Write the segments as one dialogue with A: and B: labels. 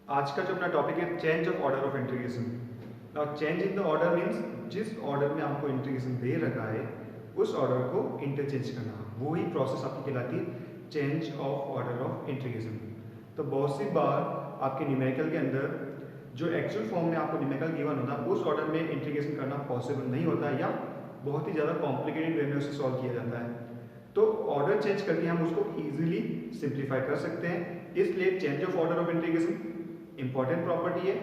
A: आज का जो अपना टॉपिक है change of order of integration. Now change in the order means जिस ऑर्डर में आपको इंटीग्रेशन दे रखा है उस ऑर्डर को इंटरचेंज करना, वो ही प्रोसेस आपकी कहलाती है change of order of integration. तो बहुत सी बार आपके न्यूमेरिकल के अंदर जो एक्चुअल फॉर्म में आपको न्यूमेरिकल गिवन होता है उस ऑर्डर में इंटीग्रेशन करना पॉसिबल नहीं होता है या बहुत ही ज़्यादा कॉम्प्लिकेटेड वे में उसे सॉल्व किया जाता है। तो ऑर्डर चेंज करके हम उसको इजीली सिंप्लीफाई कर सकते हैं, इसलिए change of order of integration important property है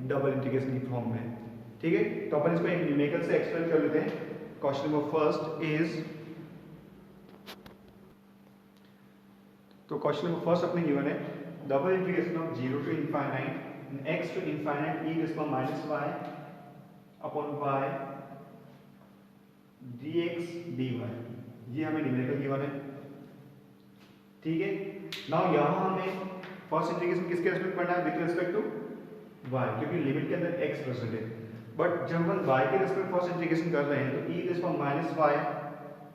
A: डबल इंटीग्रेशन की फॉर्म में। ठीक है, तो अपन इसको एक न्यूमेरिकल से एक्सप्लेन कर लेते हैं। क्वेश्चन नंबर फर्स्ट इज, तो क्वेश्चन नंबर फर्स्ट अपने गिवन है double integration of 0 to infinite x to infinite e to minus y upon y dx dy, ये हमें न्यूमेरिकल गिवन है। ठीक है, नाउ यहां हमें फर्स्ट इंटीग्रेशन किसके रेस्पेक्ट पढ़ना है, विद रिस्पेक्ट टू y, क्योंकि लिमिट के अंदर x प्रेजेंट है। बट जब हम y के रेस्पेक्ट फर्स्ट इंटीग्रेशन कर रहे हैं तो e to minus y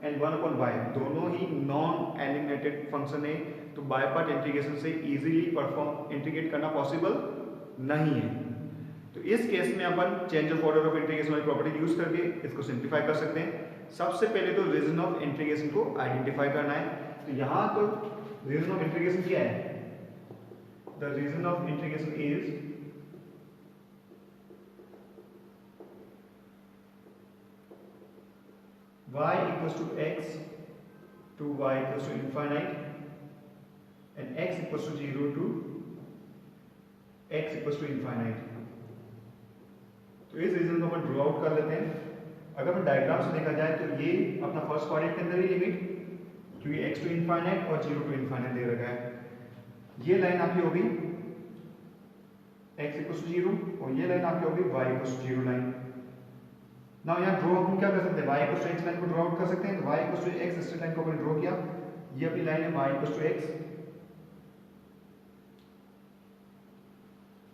A: and 1 upon y दोनों ही नॉन एलिमिनेटेड फंक्शन है, तो बाय पार्ट इंटीग्रेशन से इजीली परफॉर्म इंटीग्रेट करना पॉसिबल नहीं है। तो इस केस में अपन change of order of integration वाली प्रॉपर्टी यूज करके इसको सिंप्लीफाई कर सकते हैं। सबसे पहले तो रीजन ऑफ इंटीग्रेशन को आइडेंटिफाई करना है। तो यहाँ तो रीजन ऑफ इंटीग्रेशन क्या है, the region of integration is y equals to x to y equals to infinite and x equals to 0 to x equals to infinite। तो इस रीजन को अपन ड्रॉ आउट कर लेते हैं। अगर हम डायग्राम से देखा जाए तो ये अपना फर्स्ट क्वाड्रेंट के अंदर ही लिमिट, क्योंकि x टू इनफाइनाइट और 0 टू इनफाइनाइट दे रखा है। ये लाइन आपकी होगी x इक्वल्स टू 0 और ये लाइन आपकी होगी y equals to 0 line. Now यहाँ ड्रॉ हम क्या कर सकते हैं, y equals to x line को ड्रॉ आउट कर सकते हैं। y equals to x straight line को अपन ड्रॉ किया, ये अपनी लाइन है y equals to x।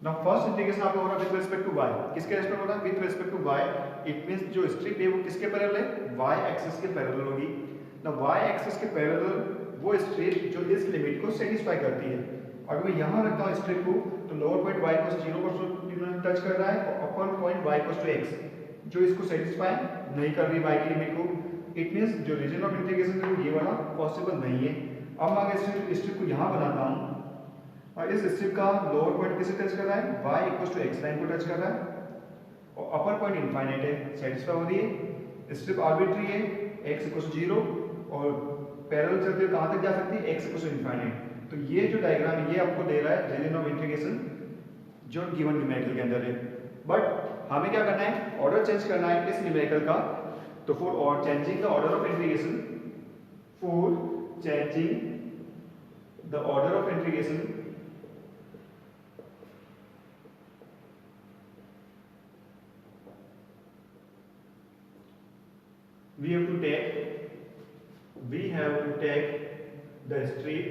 A: Now first integration आपका हो रहा है विद रिस्पेक्ट टू y, किसके रेस्पेक्ट हो रहा है, with respect to y। It means जो स्ट्रिप है वो किसके पैरेलल है, y एक्सिस के पैरेलल होगी। नाउ y एक्सिस के पैरेलल वो स्ट्रिप जो इस लिमिट को सेटिस्फाई करती है। अगर मैं यहां रखता हूं स्ट्रिप को तो लोअर पॉइंट y इक्वल्स 0 पर टच कर रहा है और upper point y equals to x जो इसको सेटिस्फाई नहीं कर रही y की लिमिट को। इट मींस जो रीजन ऑफ इंटीग्रेशन है वो ये वाला पॉसिबल नहीं है। अब मैं अगर स्ट्रिप को यहां बनाता हूं और इस स्ट्रिप का लोअर पॉइंट किसे टच कर रहा है, y equals to x line को टच कर रहा है और अपर पॉइंट इनफाइनाइट है, सेटिस्फाई हो रही है। स्ट्रिप आर्बिट्री है, x इक्वल्स टू 0 और पैरेलल चलते हुए कहां तक जा सकती है, x इक्वल्स टू इनफाइनाइट। तो ये जो डायग्राम है ये आपको दे रहा है रीजन ऑफ इंटीग्रेशन जो गिवन न्यूमेरिकल के अंदर है। बट हमें क्या करना है, ऑर्डर चेंज करना है इस न्यूमेरिकल का। तो for changing the order of integration, for changing the order of integration we have to take the strip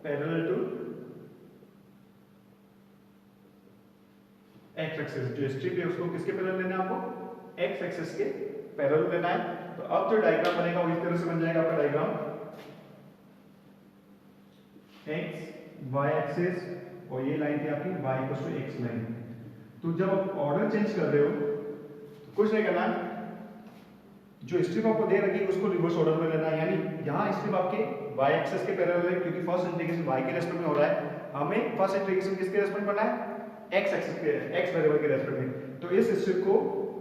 A: parallel to x axis. जो स्ट्रिप है उसको किसके पैरेलल लेना है, आपको x एक्सिस के पैरेलल लेना है। तो अब जो डायग्राम बनेगा वो इस तरह से बन जाएगा आपका डायग्राम, x y एक्सिस और ये लाइन थी आपकी y equals to x line. तो जब आप ऑर्डर चेंज कर रहे हो तो कुछ नहीं करना, जो स्ट्रिप आपको दे रखी है उसको रिवर्स ऑर्डर में लेना है। यानी यहाँ स्ट्रिप आपके y एक्सिस के पैरेलल है क्योंकि फर्स्ट इंटीग्रेशन y के रेस्पेक्ट में हो रहा है, हमें फर्स्ट इंटीग्रेशन किसके रेस्पेक्ट में करना है, x एक्सिस के, x वेरिएबल के रेस्पेक्ट में। तो इस स्ट्रिप को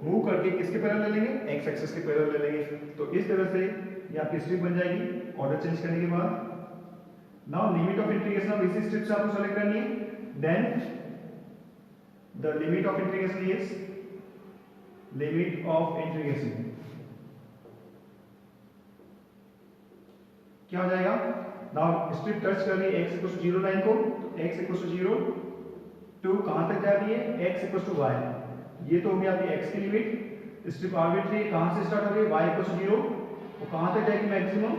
A: मूव करके किसके पैरेलल ले लेंगे, x एक्सिस के पैरेलल ले लेंगे। तो इस तरह से ये आपकी स्ट्रिप बन जाएगी ऑर्डर चेंज करने के बाद। Now limit of integration of इसी स्ट्रिप से आपको सेलेक्ट करनी है, then the limit of integration is limit of integration क्या हो जाएगा। नाउ स्ट्रिप टच कर रही है x इक्वल्स टू 0 लाइन को, तो x इक्वल्स टू 0 टू कहां तक जा रही है, x इक्वल्स टू y। ये तो हो गया आपकी x की लिमिट। स्ट्रिप आर्बिट्री कहां से स्टार्ट हो रही है, y इक्वल्स टू 0 और कहां तक जाएगी मैक्सिमम,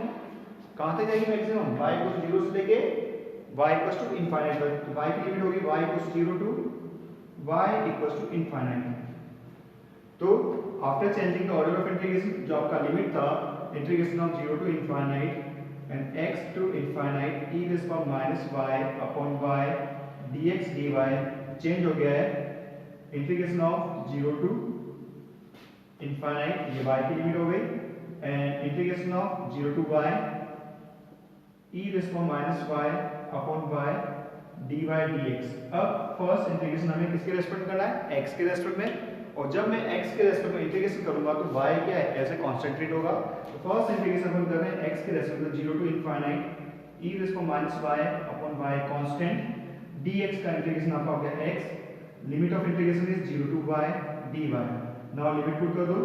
A: कहां तक जाएगी मैक्सिमम, y इक्वल्स टू 0 से लेके y इक्वल्स टू इनफाइनाइट तक। तो y की लिमिट होगी y equals to 0 to y equals to infinite. तो after changing the order of integration, जो आपका लिमिट था integration of 0 to infinite and x to infinite e raise power minus y upon y dx dy change हो गया है integration of 0 to infinite, ये y की limit हो गई, and integration of 0 to y e raise power minus y upon y dy dx। अब first integration हमें किसके रेस्पेक्ट करना है, x के रेस्पेक्ट में, और जब मैं x के रेस्पेक्ट में इंटीग्रेशन करूंगा तो y क्या है, ऐसे कांस्टेंट होगा। तो फर्स्ट इंटीग्रेशन हम कर रहे हैं x के रेस्पेक्ट में 0 to infinite e raise power minus y upon y constant dx का इंटीग्रेशन आपका हो गया x, limit of integration is 0 to y dy। Now limit put कर दो,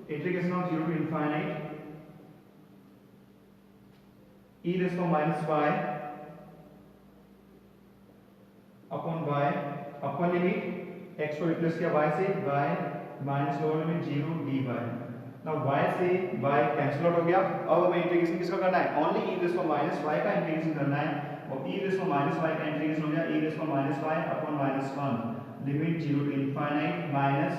A: integration of 0 to infinite e raise power minus y upon y, upper limit x को replace किया y से, y minus lower limit 0 dy। Now y से y cancel out हो गया। अब हमें इंटीग्रेशन किसका करना है, only e raise power minus y का इंटीग्रेशन करना है, और e raise power minus y का इंटीग्रेशन हो गया e raise power minus y upon minus 1 limit 0 to infinite minus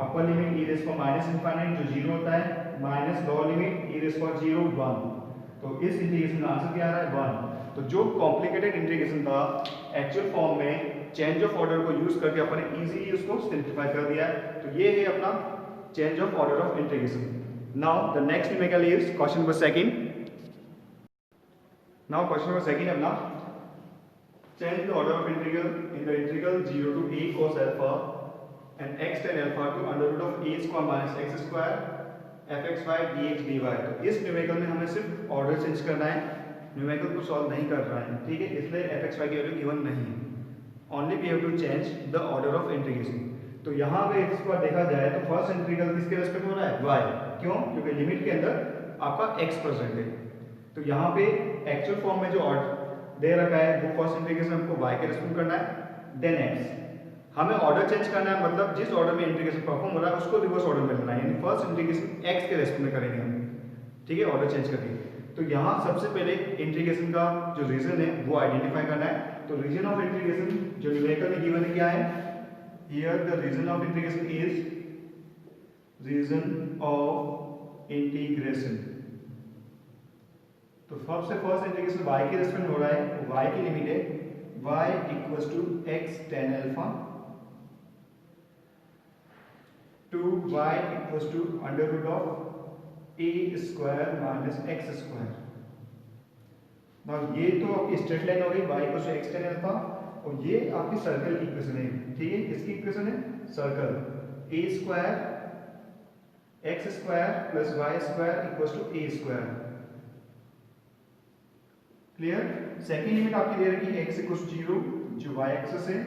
A: upper limit e raise power minus infinite जो 0 होता है minus lower limit e raise power 0 1। तो इस इंटीग्रेशन का answer क्या आ रहा है 1। तो जो कॉम्प्लिकेटेड इंटीग्रेशन था एक्चुअल फॉर्म में चेंज ऑफ ऑर्डर को यूज करके अपन ने इजीली उसको सिंप्लीफाई कर दिया है। तो ये है अपना change of order of integration. Now the next numerical is question number second. Now question number second है अपना change the order of integral in the integral 0 to a cos alpha and x tan alpha to under root of a square minus x square fxy dx dy। तो इस numerical में हमें सिर्फ order change करना है, numerical को solve नहीं कर रहा है, ठीक है, इसलिए fxy की वैल्यू गिवन नहीं है, only we have to change the order of integration. तो यहाँ पे इस बार देखा जाए तो फर्स्ट इंटीग्रल किसके रेस्पेक्ट में हो रहा है, y, क्यों, क्योंकि लिमिट के अंदर आपका x प्रेजेंट है। तो यहाँ पे एक्चुअल फॉर्म में जो ऑर्डर दे रखा है वो फर्स्ट इंटीग्रेशन हमको y के रेस्पेक्ट करना है, देन x। हमें ऑर्डर चेंज करना है, मतलब जिस ऑर्डर में इंटीग्रेशन परफॉर्म हो रहा है उसको रिवर्स ऑर्डर में लेना है, यानी फर्स्ट इंटीग्रेशन x के रेस्पेक्ट में करेंगे हम, ठीक है, ऑर्डर चेंज करके। तो यहाँ सबसे पहले इंटीग्रेशन का जो रीजन है वो आइडेंटिफाई करना है। तो रीजन ऑफ इंटीग्रेशन जो न्यूमेरिकल में गिवन है क्या है, here the region of integration is region of integration. तो सबसे फर्स्ट इंटीग्रेशन y के रेस्पेक्ट में हो रहा है, y की लिमिट है y equals to x tan alpha to y equals to under root of a square minus x square. Now ये तो आपकी स्ट्रेट लाइन हो गई y equals to x tan alpha, और ये आपकी सर्कल की इक्वेशन है, ठीक है, किसकी इक्वेशन है, circle a square x square plus y square equals to a square. Clear. Second limit आपकी दे रखी है x इक्वल्स टू 0 जो y एक्सिस है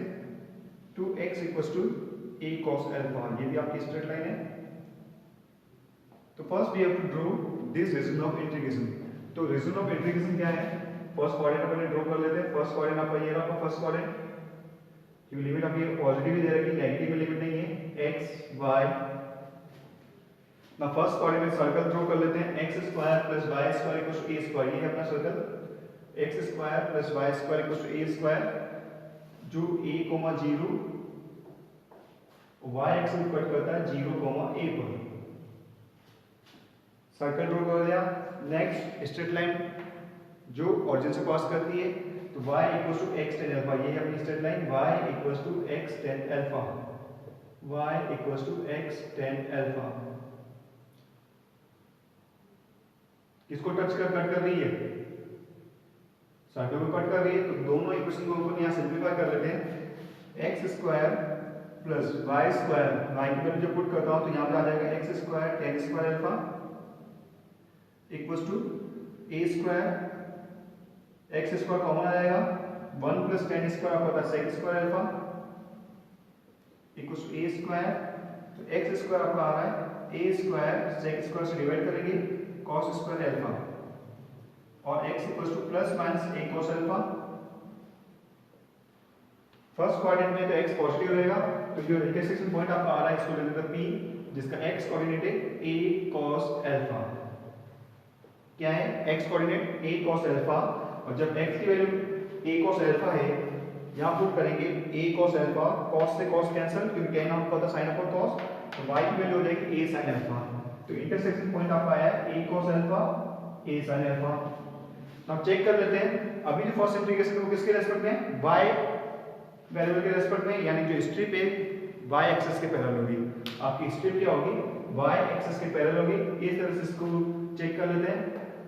A: to x equals to a cos alpha, ये भी आपकी स्ट्रेट लाइन है। तो first we have to draw this region of integration. तो रीजन ऑफ इंटीग्रेशन क्या है, फर्स्ट कोऑर्डिनेट अपन ड्रॉ कर लेते हैं। फर्स्ट कोऑर्डिनेट आपका ये रहा, फर्स्ट कोऑर्डिनेट की लिमिट आपकी पॉजिटिव ही दे रखी है, नेगेटिव में लिमिट नहीं है, x y। ना फर्स्ट कोऑर्डिनेट सर्कल ड्रॉ कर लेते हैं, x square plus y square equals to a square, ये है अपना circle, x square plus y square equals to a square, जो a, 0 y एक्सिस कट करता है 0, a पर। सर्कल ड्रॉ कर दिया। नेक्स्ट स्ट्रेट लाइन जो ओरिजिन से पास करती है, तो y equals to x tan alpha, ये है अपनी straight line, y equals to x tan alpha, y equals to x tan alpha. किसको टच कर कट कर रही है, सर्कल को कट कर रही है। तो दोनों इक्वेशन को अपन यहाँ सिंप्लीफाई कर लेते हैं, x square plus y square, y की वैल्यू जब पुट करता हूँ तो यहाँ पे आ जाएगा x square tan square alpha equals to a square, x square common आ जाएगा, 1 प्लस tan स्क्वायर आपका होता है sec square alpha equals to a square. तो x स्क्वायर आपका आ रहा है a स्क्वायर sec स्क्वायर से डिवाइड करेंगे cos स्क्वायर अल्फा, और x equals to plus minus a cos alpha. First coordinate में तो x पॉजिटिव रहेगा, तो जो इंटरसेक्शन पॉइंट आपका आ रहा है इसको लेते हैं p, जिसका x कोऑर्डिनेट है a cos अल्फा। क्या है, x coordinate a cos alpha, और जब x की वैल्यू a cos अल्फा है यहाँ पुट करेंगे a cos अल्फा, cos से cos कैंसिल, क्योंकि tan आपको पता sin अपॉन cos, तो y की वैल्यू हो जाएगी a sin अल्फा। तो इंटरसेक्शन पॉइंट आपका आया a cos alpha a sin alpha. Now check कर लेते हैं अभी जो फर्स्ट इंटीग्रेशन वो किसके रेस्पेक्ट में y वेरिएबल के रेस्पेक्ट में, यानी जो स्ट्रिप है y एक्सिस के पैरेलल होगी। आपकी स्ट्रिप क्या होगी, y एक्सिस के पैरेलल होगी। इस तरह से इसको चेक कर लेते हैं।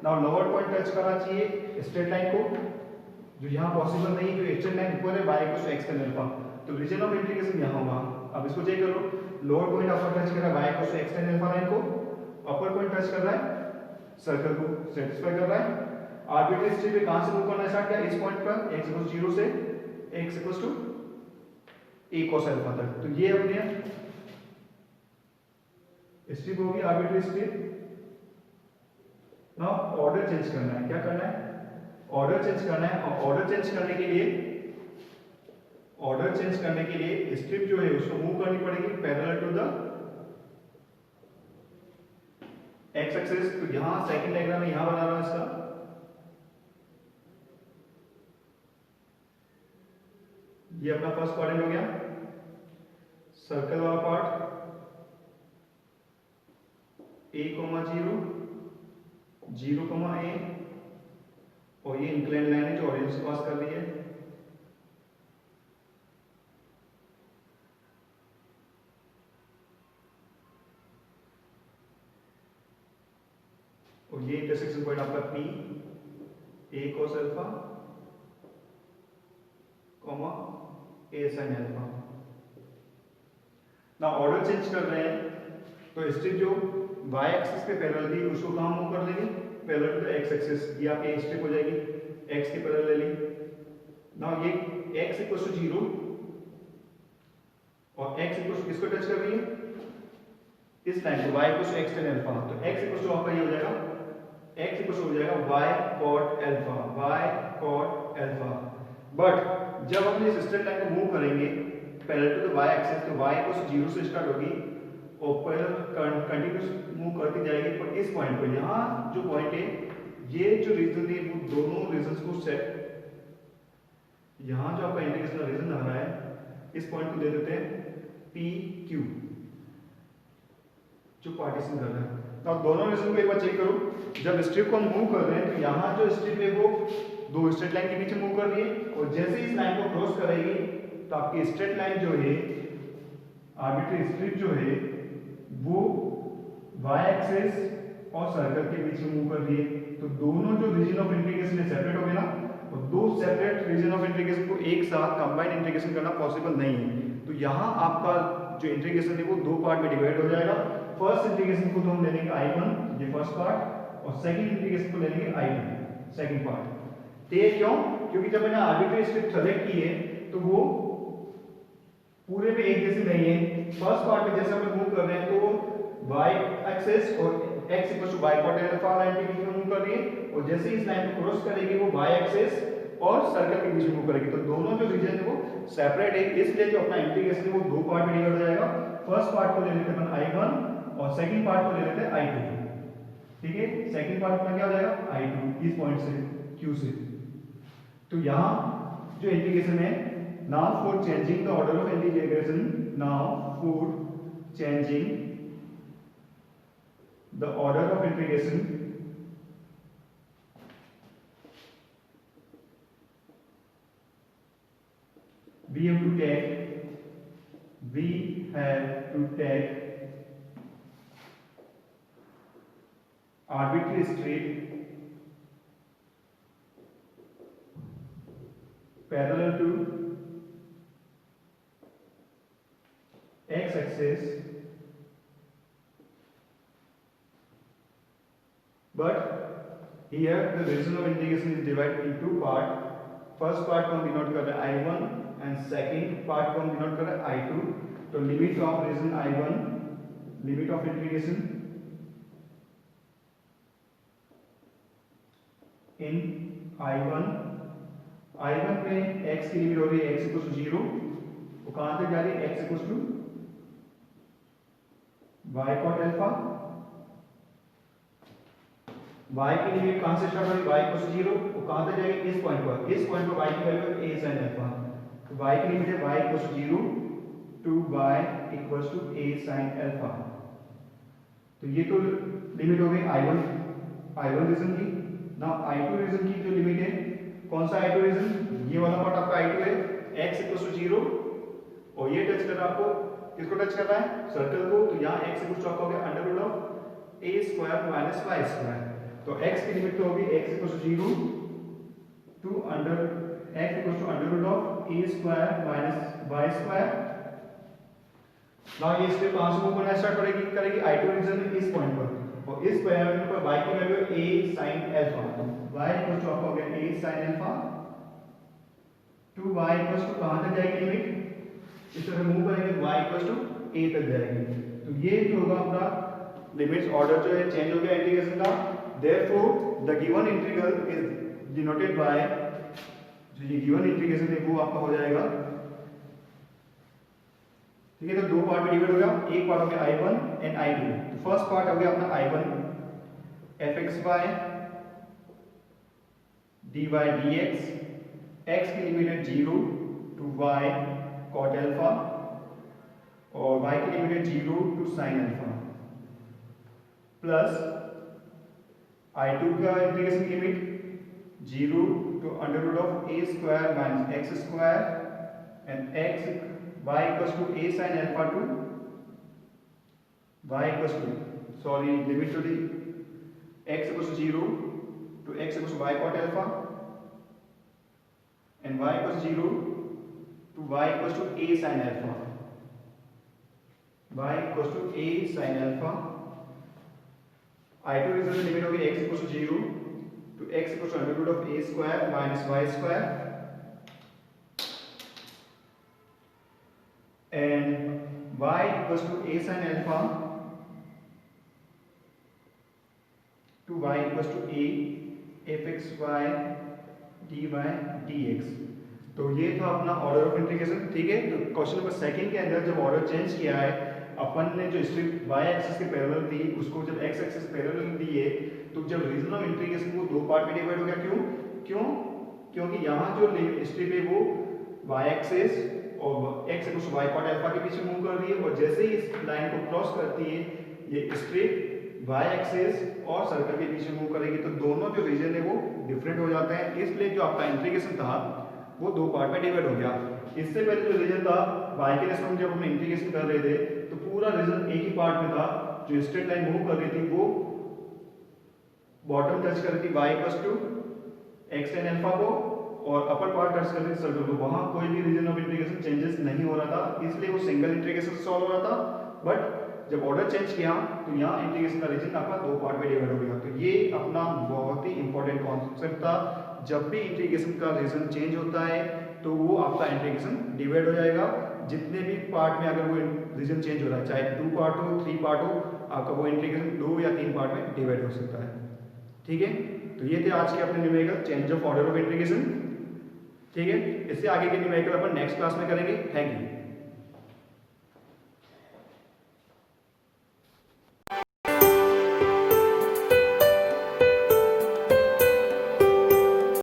A: नाउ लोअर पॉइंट टच करना चाहिए स्ट्रेट लाइन को, जो यहाँ पॉसिबल नहीं है, जो स्ट्रेट लाइन ऊपर है y को x tan अल्फा, तो रीजन ऑफ इंटीग्रेशन यहाँ होगा। अब इसको चेक करो, लोअर पॉइंट आपका टच कर रहा है y को x tan अल्फा लाइन को, अपर पॉइंट टच कर रहा है सर्कल को, सेटिस्फाई कर रहा है। आर्बिट्रेरी स्ट्रिप पे कहां से मूव करना स्टार्ट किया, इस पॉइंट पर x 0 से x a cos अल्फा तक। तो ये अपने स्ट्रिप होगी arbitrary strip. Now order change करना है, क्या करना है, ऑर्डर चेंज करना है। और ऑर्डर चेंज करने के लिए स्ट्रिप जो है उसको मूव करनी पड़ेगी parallel to the x axis. तो यहां सेकंड डायग्राम में यहां बना रहा हूं इसका, ये अपना फर्स्ट क्वाड्रेंट हो गया, सर्कल वाला पार्ट a, 0 0, a, और ये इंक्लाइन लाइन है जो ऑरिजिन से पास कर रही है। और ये इंटरसेक्शन पॉइंट आपका P a cos alpha a sin alpha. ना ऑर्डर चेंज कर रहे हैं तो स्ट्रिप जो y एक्सिस पे पैरेलल थी उसको कहां मूव कर लेंगे, parallel to the x axis. ये आपकी स्ट्रिप हो जाएगी, x के पैरेलल ले ली। ना ये x 0 और x किसको टच कर रही है, इस लाइन को, y x tan अल्फा। तो x आपका ये हो जाएगा, x हो जाएगा y cot अल्फा। बट जब हम इस स्ट्रेट लाइन को मूव करेंगे parallel to the y axis, तो y 0 से स्टार्ट होगी और कंटिन्यूस मूव करती जाएगी। पर इस पॉइंट पर, यहाँ जो पॉइंट है, ये जो रीजन है वो दोनों रीजंस को सेट, यहाँ जो आपका इंटीग्रेशन रीजन आ रहा है, इस पॉइंट को दे देते हैं PQ, जो पार्टीशन कर रहा है। अब दोनों रीजन को एक बार चेक करो, जब स्ट्रिप को हम मूव कर रहे हैं तो यहाँ जो स्ट्रिप है वो दो स्ट्रेट लाइन के बीच में मूव कर रही है, और जैसे इस लाइन को क्रॉस करेगी तो आपकी स्ट्रेट लाइन जो है, आर्बिट्रेरी स्ट्रिप जो है, वो y एक्सिस और सर्कल के बीच में मूव कर रही है। तो दोनों जो रीजन ऑफ इंटीग्रेशन है सेपरेट हो गए ना, और दो सेपरेट रीजन ऑफ इंटीग्रेशन को एक साथ कंबाइंड इंटीग्रेशन करना पॉसिबल नहीं है। तो यहाँ आपका जो इंटीग्रेशन है वो दो पार्ट में डिवाइड हो जाएगा। फर्स्ट इंटीग्रेशन को तो हम ले लेंगे I1, ये फर्स्ट पार्ट, और सेकंड इंटीग्रेशन को ले लेंगे I2, सेकंड पार्ट। तो ये क्यों, क्योंकि जब मैंने आर्बिट्रेरी स्ट्रिप सेलेक्ट की है तो वो पूरे में एक जैसी नहीं है। फर्स्ट पार्ट में जैसे हम मूव कर रहे हैं तो y एक्सिस और x y cot alpha line के बीच में मूव कर रही है, और जैसे इस लाइन को क्रॉस करेगी वो y एक्सिस और सर्कल के बीच में मूव करेगी। तो दोनों जो रीजन है वो सेपरेट है, इसलिए जो अपना इंटीग्रेशन है वो दो पार्ट में डिवाइड हो जाएगा। फर्स्ट पार्ट को ले लेते हैं I1 और सेकंड पार्ट को ले लेते हैं I2। ठीक है, सेकंड पार्ट में क्या हो जाएगा, I2 इस पॉइंट से Q से। तो यहाँ जो इंटीग्रेशन है, now for changing the order of integration, now for changing the order of integration, we have to take arbitrary strip parallel to x axis, but here the region of integration is divided in two part। First part को हम denote कर रहे हैं I1 and second part को हम denote कर रहे हैं I2। तो limit of region I1, limit of integration in I1 में x की लिमिट हो रही है x इक्वल टू 0, वो कहां तक जा रही है, x equal to y cot alpha. y की लिमिट कहां से स्टार्ट हो रही है, y इक्वल टू 0, वो कहां तक जाएगी, इस पॉइंट पर y की वैल्यू a sin अल्फा। तो y की लिमिट है y equal to 0 2y equals to a sin alpha. तो ये तो लिमिट हो गई I1 रीजन की। नाउ I2 रीजन की जो लिमिट है, कौन सा I2 रीजन? ये वाला पार्ट आपका I2 है, x इक्वल्स टू 0 और ये टच कर रहा है आपको, किसको टच कर रहा है? सर्कल को। तो यहाँ x इक्वल्स टू आपका हो गया under root of a square minus y square. तो x की लिमिट तो होगी x equals to 0 to under x equals to under root of a square minus y square. Now ये स्टेप कहां से मूव करना स्टार्ट करेगी I2 रीजन में इस पॉइंट पर, और इस पॉइंट पर y की वैल्यू है a sin alpha. y equals to आपका हो गया a sin alpha to y equals to कहां तक जाएगी लिमिट? इस तरह मूव करेंगे y इक्वल्स टू a तक जाएगी। तो ये जो होगा अपना लिमिट्स ऑर्डर जो है चेंज हो गया इंटीग्रेशन का। Therefore the given integral is denoted by, जो ये गिवन इंटीग्रेशन है वो आपका हो जाएगा, ठीक है। तो दो पार्ट में डिवाइड हो गया, एक पार्ट हो गया I1 एंड I2। तो फर्स्ट पार्ट हो गया अपना I1 fxy dy dx, x की लिमिट है 0 टू y cot अल्फा और y की लिमिट है 0 to sin alpha, plus I2 का इंटीग्रेशन की limit 0 to under root of a square minus x square and x y equals to a sin alpha to y equals to, sorry, limit to the x equals to 0 to x equals to y cot alpha and y equals to 0 to y equals to a sin alpha, y equals to a sin alpha। I2 region में limit होगी x equals to 0 to x equals to under root of a square minus y square and y equals to a sin alpha to y equals to a fxy dy dx। तो ये था अपना order of integration, ठीक है। तो question number second के अंदर जब ऑर्डर चेंज किया है, अपन ने जो स्ट्रिप y एक्सिस के पैरेलल दी उसको जब x एक्सिस पैरेलल दी है, तो जब रीजन ऑफ इंटीग्रेशन को दो पार्ट में डिवाइड हो गया। क्योंकि यहाँ जो स्ट्रिप है वो y एक्सिस और x equals to y cot alpha के पीछे मूव कर रही है, और जैसे ही इस लाइन को क्रॉस करती है ये स्ट्रिप y एक्सिस और सर्कल के पीछे मूव करेगी, तो दोनों जो रीजन है वो डिफरेंट हो जाते हैं। इसलिए जो आपका इंटीग्रेशन था वो दो पार्ट में डिवाइड हो गया। इससे पहले जो रीजन था y के रेस्पेक्ट में जब हम इंटीग्रेशन कर रहे थे तो पूरा रीजन एक ही पार्ट में था, जो स्ट्रेट लाइन मूव कर रही थी वो बॉटम टच कर रही थी y equals to x tan alpha को, और अपर पार्ट टच कर रही थी सर्कल को। वहां कोई भी रीजन ऑफ इंटीग्रेशन चेंजेस नहीं हो रहा था, इसलिए वो सिंगल इंटीग्रेशन से सॉल्व हो रहा था। बट जब ऑर्डर चेंज किया तो यहाँ इंटीग्रेशन का रीजन आपका दो पार्ट में डिवाइड हो गया। तो ये अपना बहुत ही इंपॉर्टेंट कॉन्सेप्ट था। जब भी इंटीग्रेशन का रीजन चेंज होता है तो वो आपका इंटीग्रेशन डिवाइड हो जाएगा। जितने भी पार्ट में अगर वो रीजन चेंज हो रहा है, चाहे 2 पार्ट हो 3 पार्ट हो, आपका वो इंटीग्रेशन 2 या 3 पार्ट में डिवाइड हो सकता है, ठीक है। तो ये थे आज के अपने numerical change of order of integration, ठीक है। इससे आगे के न्यूमेरिकल अपन नेक्स्ट क्लास में करेंगे। Thank you.